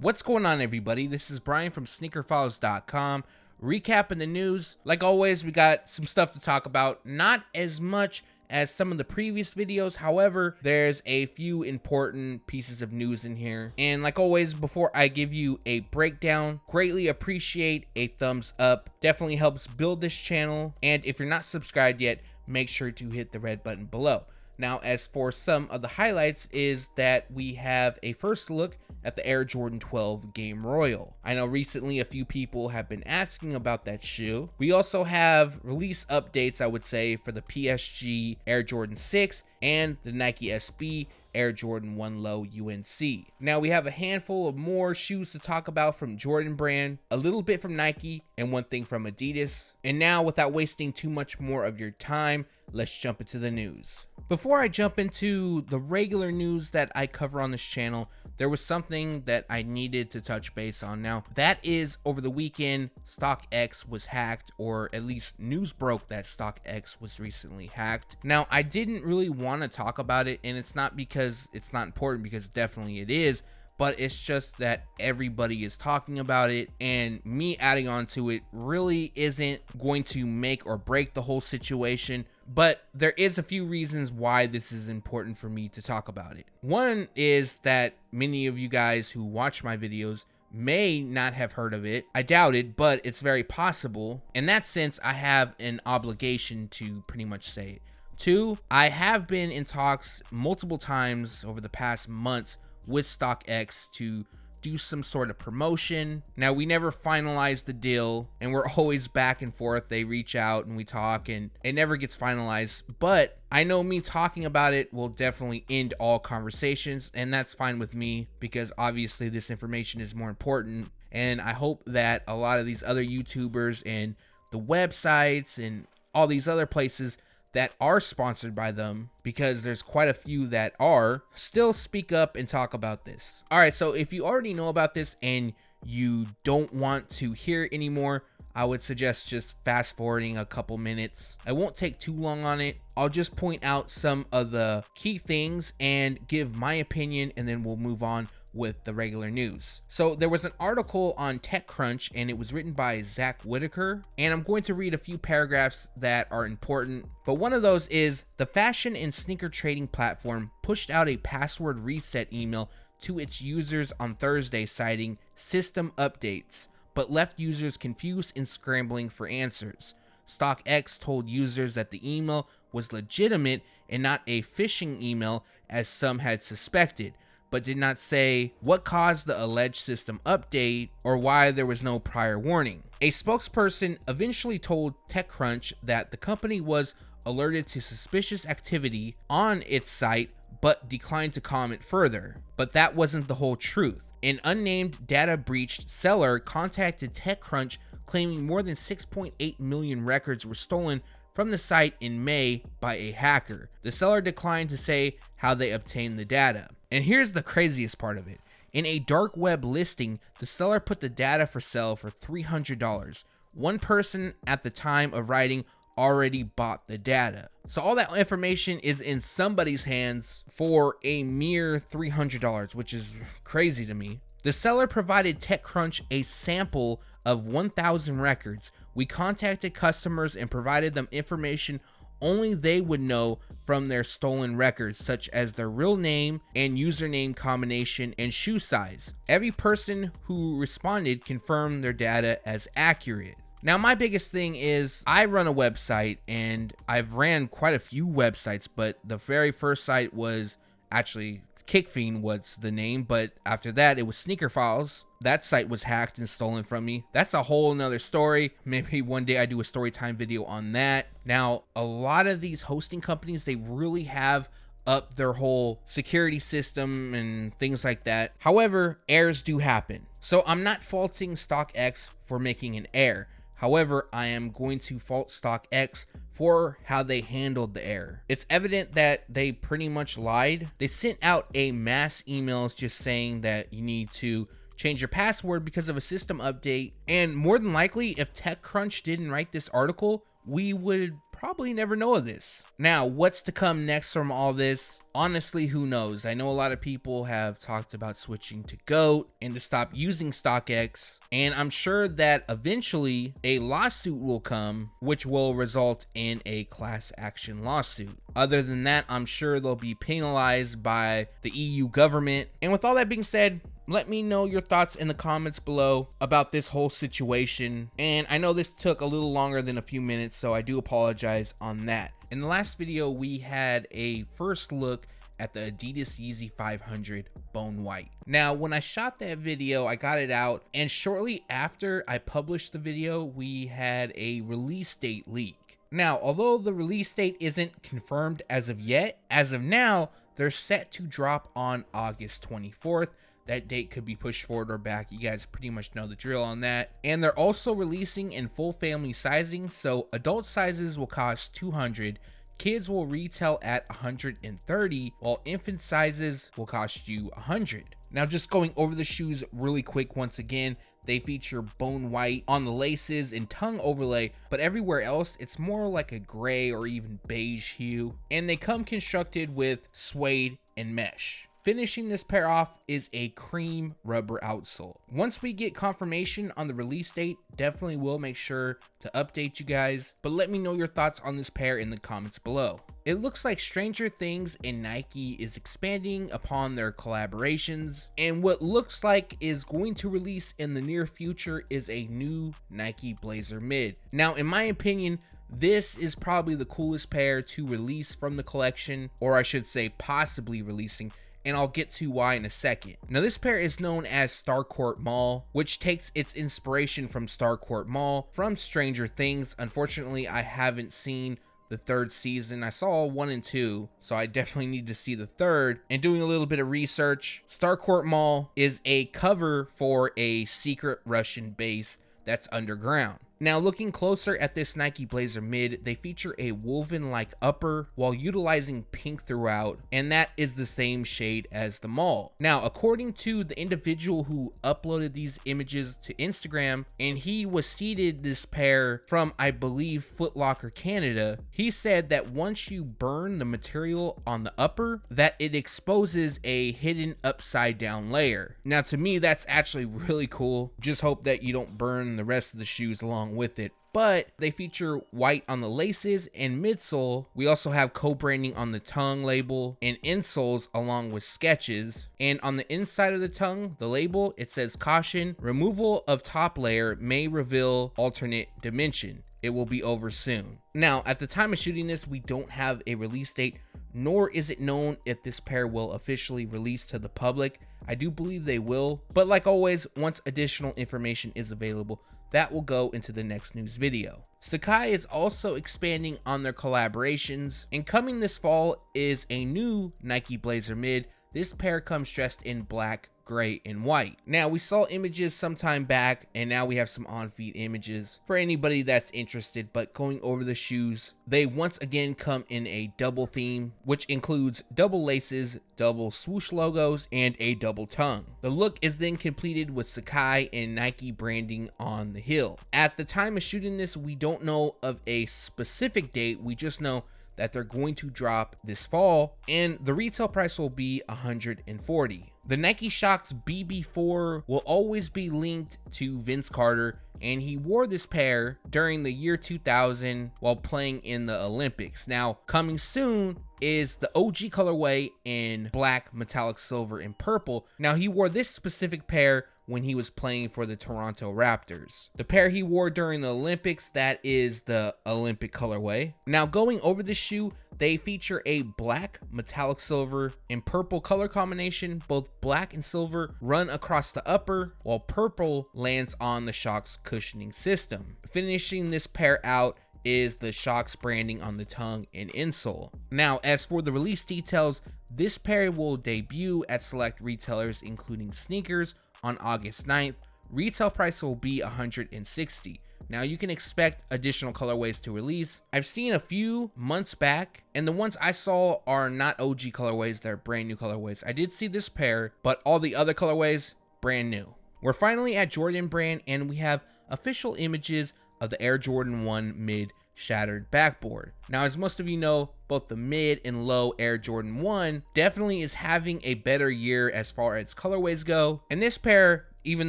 What's going on, everybody? This is Brian from SneakerFiles.com, recapping the news. Like always, we got some stuff to talk about, not as much as some of the previous videos. However, there's a few important pieces of news in here. And like always, before I give you a breakdown, greatly appreciate a thumbs up. Definitely helps build this channel. And if you're not subscribed yet, make sure to hit the red button below. Now, as for some of the highlights, is that we have a first look at the Air Jordan 12 Game Royal. I know recently a few people have been asking about that shoe. We also have release updates, I would say, for the PSG Air Jordan 6 and the Nike SB Air Jordan 1 Low UNC. Now we have a handful of more shoes to talk about from Jordan brand, a little bit from Nike, and one thing from Adidas. And now, without wasting too much more of your time, let's jump into the news. Before I jump into the regular news that I cover on this channel, there was something that I needed to touch base on. Now, that is, over the weekend, StockX was hacked, or at least news broke that StockX was recently hacked. Now, I didn't really want to talk about it, and it's not because it's not important, because definitely it is, but it's just that everybody is talking about it, and me adding on to it really isn't going to make or break the whole situation. But there is a few reasons why this is important for me to talk about it. One is that many of you guys who watch my videos may not have heard of it. I doubt it, but it's very possible. In that sense, I have an obligation to pretty much say it. Two, I have been in talks multiple times over the past months with StockX to do some sort of promotion. Now, we never finalized the deal, and we're always back and forth. They reach out and we talk, and it never gets finalized. But I know me talking about it will definitely end all conversations, and that's fine with me, because obviously this information is more important. And I hope that a lot of these other YouTubers and the websites and all these other places that are sponsored by them, because there's quite a few that are, still speak up and talk about this. All right, so if you already know about this and you don't want to hear it anymore, I would suggest just fast forwarding a couple minutes. I won't take too long on it. I'll just point out some of the key things and give my opinion, and then we'll move on with the regular news. So there was an article on TechCrunch, and it was written by Zach Whitaker, and I'm going to read a few paragraphs that are important. But one of those is, the fashion and sneaker trading platform pushed out a password reset email to its users on Thursday, citing system updates, but left users confused and scrambling for answers. StockX told users that the email was legitimate and not a phishing email, as some had suspected, but did not say what caused the alleged system update or why there was no prior warning. A spokesperson eventually told TechCrunch that the company was alerted to suspicious activity on its site, but declined to comment further. But that wasn't the whole truth. An unnamed data breached seller contacted TechCrunch, claiming more than 6.8 million records were stolen from the site in May by a hacker. The seller declined to say how they obtained the data. And here's the craziest part of it. In a dark web listing, the seller put the data for sale for $300. One person at the time of writing already bought the data. So all that information is in somebody's hands for a mere $300, which is crazy to me. The seller provided TechCrunch a sample of 1,000 records. We contacted customers and provided them information only they would know from their stolen records, such as their real name and username combination and shoe size. Every person who responded confirmed their data as accurate. Now, my biggest thing is, I run a website, and I've ran quite a few websites, but the very first site was actually Kickfiend was the name, but after that it was Sneaker Files. That site was hacked and stolen from me. That's a whole nother story. Maybe one day I do a story time video on that. Now, a lot of these hosting companies, they really have up their whole security system and things like that. However, errors do happen. So I'm not faulting StockX for making an error. However, I am going to fault StockX for how they handled the error. It's evident that they pretty much lied. They sent out a mass emails just saying that you need to change your password because of a system update. And more than likely, if TechCrunch didn't write this article, we would probably never know of this. Now, what's to come next from all this? Honestly, who knows? I know a lot of people have talked about switching to GOAT and to stop using StockX, and I'm sure that eventually a lawsuit will come, which will result in a class action lawsuit. Other than that, I'm sure they'll be penalized by the EU government. And with all that being said, let me know your thoughts in the comments below about this whole situation. And I know this took a little longer than a few minutes, so I do apologize on that. In the last video, we had a first look at the Adidas Yeezy 500 Bone White. Now, when I shot that video, I got it out, and shortly after I published the video, we had a release date leak. Now, although the release date isn't confirmed as of yet, as of now, they're set to drop on August 24th. That date could be pushed forward or back. You guys pretty much know the drill on that. And they're also releasing in full family sizing. So adult sizes will cost $200. Kids will retail at $130, while infant sizes will cost you $100. Now, just going over the shoes really quick once again, they feature bone white on the laces and tongue overlay, but everywhere else it's more like a gray or even beige hue. And they come constructed with suede and mesh. Finishing this pair off is a cream rubber outsole. Once we get confirmation on the release date, definitely will make sure to update you guys, but let me know your thoughts on this pair in the comments below. It looks like Stranger Things and Nike is expanding upon their collaborations, and what looks like is going to release in the near future is a new Nike Blazer Mid. Now, in my opinion, this is probably the coolest pair to release from the collection, or I should say possibly releasing, and I'll get to why in a second. Now, this pair is known as Starcourt Mall, which takes its inspiration from Starcourt Mall from Stranger Things. Unfortunately, I haven't seen the third season. I saw 1 and 2, so I definitely need to see the third. And doing a little bit of research, Starcourt Mall is a cover for a secret Russian base that's underground. Now, looking closer at this Nike Blazer Mid, they feature a woven-like upper while utilizing pink throughout, and that is the same shade as the mall. Now, according to the individual who uploaded these images to Instagram, and he was seeded this pair from, I believe, Foot Locker Canada, he said that once you burn the material on the upper, that it exposes a hidden upside down layer. Now, to me, that's actually really cool. Just hope that you don't burn the rest of the shoes along with it. But they feature white on the laces and midsole. We also have co-branding on the tongue label and insoles along with sketches. And on the inside of the tongue, the label, it says caution, removal of top layer may reveal alternate dimension. It will be over soon. Now, at the time of shooting this, we don't have a release date, nor is it known if this pair will officially release to the public. I do believe they will, but like always, once additional information is available, that will go into the next news video. Sacai is also expanding on their collaborations, and coming this fall is a new Nike Blazer Mid. This pair comes dressed in black, gray, and white. Now, we saw images sometime back, and now we have some on-feet images for anybody that's interested. But going over the shoes, they once again come in a double theme, which includes double laces, double swoosh logos, and a double tongue. The look is then completed with Sacai and Nike branding on the heel. At the time of shooting this, we don't know of a specific date. We just know that they're going to drop this fall, and the retail price will be $140. The Nike Shox BB4 will always be linked to Vince Carter, and he wore this pair during the year 2000 while playing in the Olympics. Now, coming soon is the OG colorway in black, metallic silver, and purple. Now, he wore this specific pair when he was playing for the Toronto Raptors. The pair he wore during the Olympics, that is the Olympic colorway. Now, going over the shoe, they feature a black, metallic silver, and purple color combination. Both black and silver run across the upper, while purple lands on the Shox cushioning system. Finishing this pair out is the Shox branding on the tongue and insole. Now, as for the release details, this pair will debut at select retailers including Sneakers on August 9th. Retail price will be $160. Now, you can expect additional colorways to release. I've seen a few months back, and the ones I saw are not OG colorways, they're brand new colorways. I did see this pair, but all the other colorways, brand new. We're finally at Jordan Brand, and we have official images of the Air Jordan 1 Mid Shattered Backboard. Now, as most of you know, both the mid and low Air Jordan 1 definitely is having a better year as far as colorways go, and this pair, even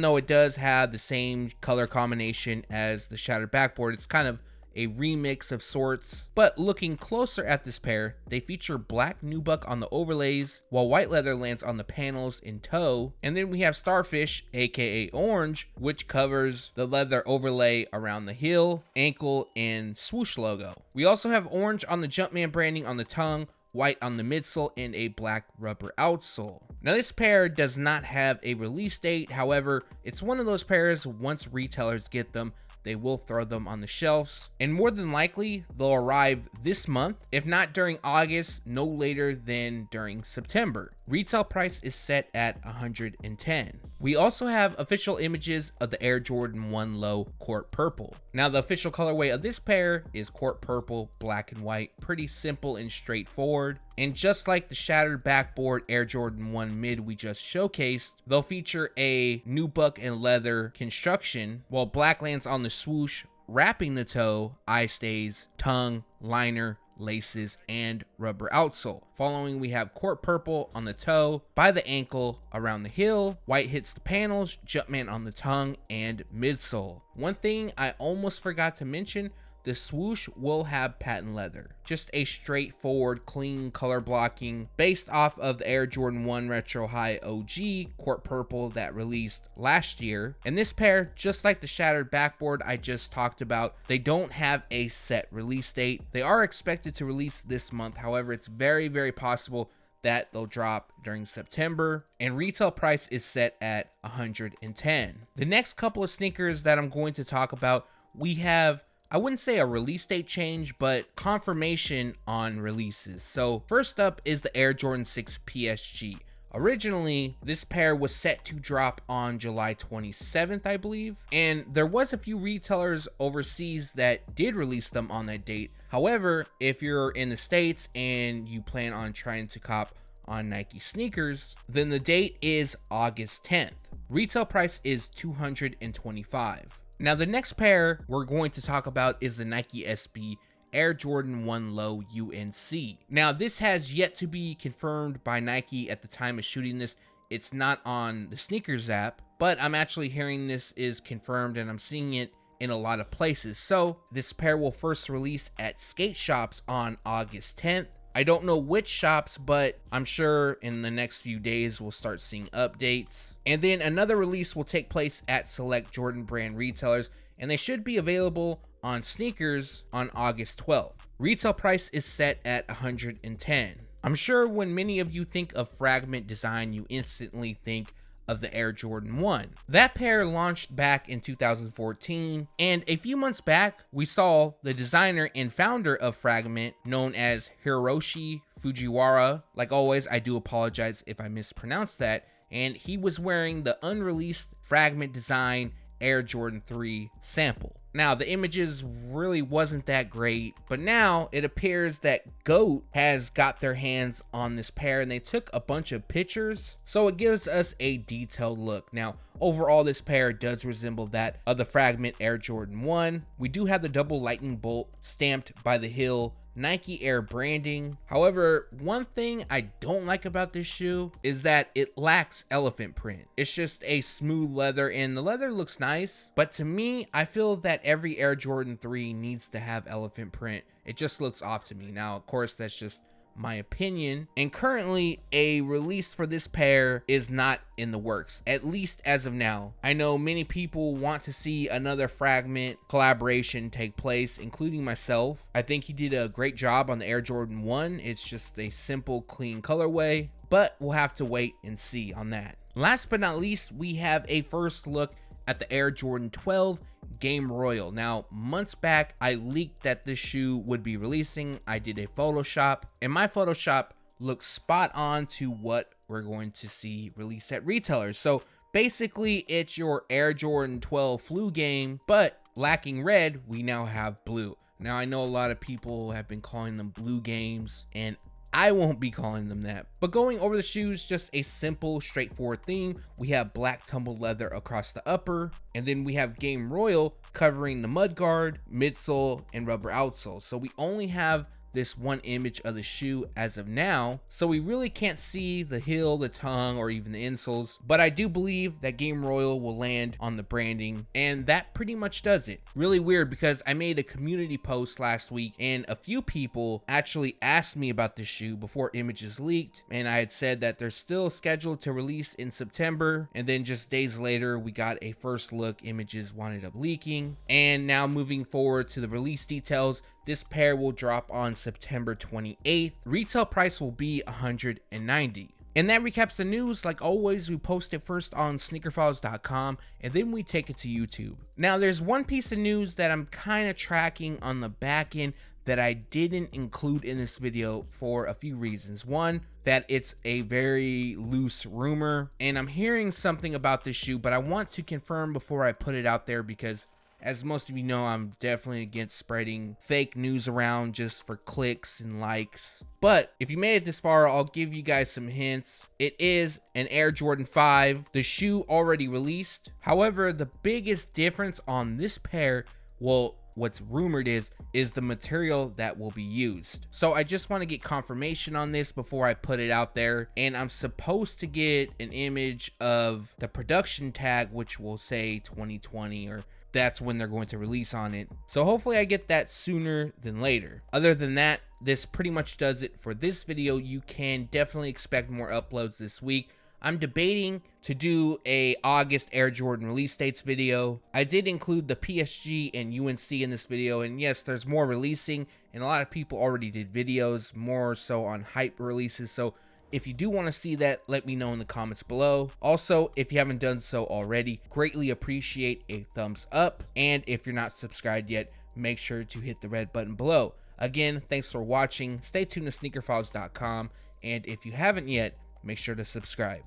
though it does have the same color combination as the Shattered Backboard, it's kind of a remix of sorts. But looking closer at this pair, they feature black nubuck on the overlays, while white leather lands on the panels in toe. And then we have Starfish, aka Orange, which covers the leather overlay around the heel, ankle, and swoosh logo. We also have orange on the Jumpman branding on the tongue, white on the midsole, and a black rubber outsole. Now, this pair does not have a release date. However, it's one of those pairs, once retailers get them, they will throw them on the shelves, and more than likely they'll arrive this month, if not during August, no later than during September. Retail price is set at $110. We also have official images of the Air Jordan 1 Low Court Purple. Now, the official colorway of this pair is Court Purple, black and white, pretty simple and straightforward. And just like the Shattered Backboard Air Jordan 1 Mid we just showcased, they'll feature a nubuck and leather construction, while black lands on the swoosh, wrapping the toe, eye stays, tongue, liner, laces, and rubber outsole. Following, we have Court Purple on the toe, by the ankle, around the heel, white hits the panels, Jumpman on the tongue, and midsole. One thing I almost forgot to mention, the swoosh will have patent leather. Just a straightforward, clean color blocking based off of the Air Jordan 1 Retro High OG Court Purple that released last year. And this pair, just like the Shattered Backboard I just talked about, they don't have a set release date. They are expected to release this month. However, it's very, very possible that they'll drop during September, and retail price is set at $110. The next couple of sneakers that I'm going to talk about, we have, I wouldn't say a release date change, but confirmation on releases. So first up is the Air Jordan 6 PSG. Originally, this pair was set to drop on July 27th, I believe, and there was a few retailers overseas that did release them on that date. However, if you're in the States and you plan on trying to cop on Nike sneakers, then the date is August 10th. Retail price is $225. Now, the next pair we're going to talk about is the Nike SB Air Jordan 1 Low UNC. Now, this has yet to be confirmed by Nike at the time of shooting this. It's not on the sneakers app, but I'm actually hearing this is confirmed and I'm seeing it in a lot of places. So this pair will first release at skate shops on August 10th. I don't know which shops, but I'm sure in the next few days we'll start seeing updates. And then another release will take place at select Jordan brand retailers, and they should be available on sneakers on August 12th. Retail price is set at $110. I'm sure when many of you think of Fragment design, you instantly think of the Air Jordan 1. That pair launched back in 2014, and a few months back, we saw the designer and founder of Fragment, known as Hiroshi Fujiwara. Like always, I do apologize if I mispronounced that, and he was wearing the unreleased Fragment design Air Jordan 3 sample. Now, the images really wasn't that great, but now it appears that GOAT has got their hands on this pair and they took a bunch of pictures, so it gives us a detailed look. Now, overall, this pair does resemble that of the Fragment Air Jordan 1. We do have the double lightning bolt stamped by the heel Nike Air branding. However, one thing I don't like about this shoe is that it lacks elephant print. It's just a smooth leather, and the leather looks nice, but to me, I feel that every Air Jordan 3 needs to have elephant print. It just looks off to me. Now, of course, that's just my opinion, and currently a release for this pair is not in the works, at least as of now. I know many people want to see another Fragment collaboration take place, including myself. I think he did a great job on the Air Jordan 1. It's just a simple, clean colorway, but we'll have to wait and see on that. Last but not least, we have a first look at the Air Jordan 12 Game Royal. Now, months back, I leaked that this shoe would be releasing. I did a Photoshop, and my Photoshop looks spot on to what we're going to see released at retailers. So basically, it's your Air Jordan 12 flu game, but lacking red, we now have blue. Now, I know a lot of people have been calling them blue games, and I won't be calling them that. But going over the shoes, just a simple, straightforward theme. We have black tumbled leather across the upper, and then we have Game Royal covering the mudguard, midsole, and rubber outsole. So we only have this one image of the shoe as of now, so we really can't see the heel, the tongue, or even the insoles, but I do believe that Game Royal will land on the branding, and that pretty much does it. Really weird, because I made a community post last week and a few people actually asked me about this shoe before images leaked, and I had said that they're still scheduled to release in September, and then just days later we got a first look, images wound up leaking. And now moving forward to the release details, this pair will drop on September 28th. Retail price will be $190. And that recaps the news. Like always, we post it first on SneakerFiles.com and then we take it to YouTube. Now, there's one piece of news that I'm kind of tracking on the back end that I didn't include in this video for a few reasons. One, that it's a very loose rumor, and I'm hearing something about this shoe, but I want to confirm before I put it out there, because as most of you know, I'm definitely against spreading fake news around just for clicks and likes. But if you made it this far, I'll give you guys some hints. It is an Air Jordan 5, the shoe already released. However, the biggest difference on this pair, well, what's rumored is the material that will be used. So I just want to get confirmation on this before I put it out there. And I'm supposed to get an image of the production tag, which will say 2020, or that's when they're going to release on it. So hopefully I get that sooner than later. Other than that, this pretty much does it for this video. You can definitely expect more uploads this week. I'm debating to do a August Air Jordan release dates video. I did include the PSG and UNC in this video, and yes, there's more releasing, and a lot of people already did videos more so on hype releases. So if you do want to see that, let me know in the comments below. Also, if you haven't done so already, greatly appreciate a thumbs up. And if you're not subscribed yet, make sure to hit the red button below. Again, thanks for watching. Stay tuned to SneakerFiles.com. And if you haven't yet, make sure to subscribe.